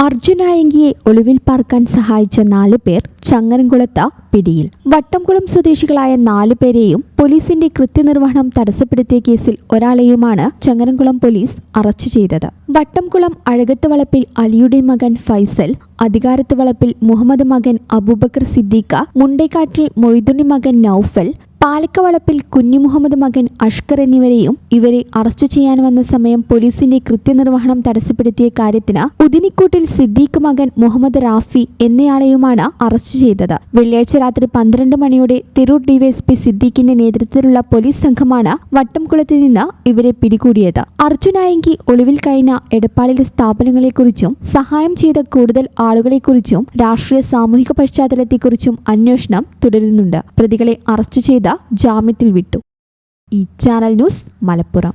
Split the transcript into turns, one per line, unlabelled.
അർജുനായങ്കിയെ ഒളിവിൽ പാർക്കാൻ സഹായിച്ച 4 പേർ ചങ്ങരംകുളത്ത് പിടിയിൽ. വട്ടംകുളം സ്വദേശികളായ 4 പേരെയും പോലീസിന്റെ കൃത്യനിർവഹണം തടസ്സപ്പെടുത്തിയ കേസിൽ ഒരാളെയുമാണ് ചങ്ങരംകുളം പോലീസ് അറസ്റ്റ് ചെയ്തത്. വട്ടംകുളം അഴകത്ത് വളപ്പിൽ അലിയുടെ മകൻ ഫൈസൽ, അധികാരത്ത് വളപ്പിൽ മുഹമ്മദ് മകൻ അബൂബക്കർ സിദ്ദീഖ്, മുണ്ടേക്കാട്ടിൽ മൊയ്തുണ്ണി മകൻ നൌഫൽ, പാലക്കവളപ്പിൽ കുഞ്ഞി മുഹമ്മദ് മകൻ അഷ്കർ എന്നിവരെയും ഇവരെ അറസ്റ്റ് ചെയ്യാൻ വന്ന സമയം പോലീസിന്റെ കൃത്യനിർവഹണം തടസ്സപ്പെടുത്തിയ കാര്യത്തിന് ഉദിനിക്കൂട്ടിൽ സിദ്ദീഖ് മകൻ മുഹമ്മദ് റാഫി എന്നയാളെയുമാണ് അറസ്റ്റ് ചെയ്തത്. വെള്ളിയാഴ്ച രാത്രി 12 മണിയോടെ തിരൂർ ഡിവൈഎസ്പി സിദ്ദീഖിന്റെ നേതൃത്വത്തിലുള്ള പോലീസ് സംഘമാണ് വട്ടംകുളത്ത് നിന്ന് ഇവരെ പിടികൂടിയത്. അർജുനായങ്കി ഒളിവിൽ കഴിഞ്ഞ എടപ്പാളിലെ സ്ഥാപനങ്ങളെക്കുറിച്ചും സഹായം ചെയ്ത കൂടുതൽ ആളുകളെക്കുറിച്ചും രാഷ്ട്രീയ സാമൂഹിക പശ്ചാത്തലത്തെക്കുറിച്ചും അന്വേഷണം തുടരുന്നുണ്ട്. പ്രതികളെ അറസ്റ്റ് ചെയ്ത ജാമ്യത്തിൽ വിട്ടു. ഈ ചാനൽ ന്യൂസ് മലപ്പുറം.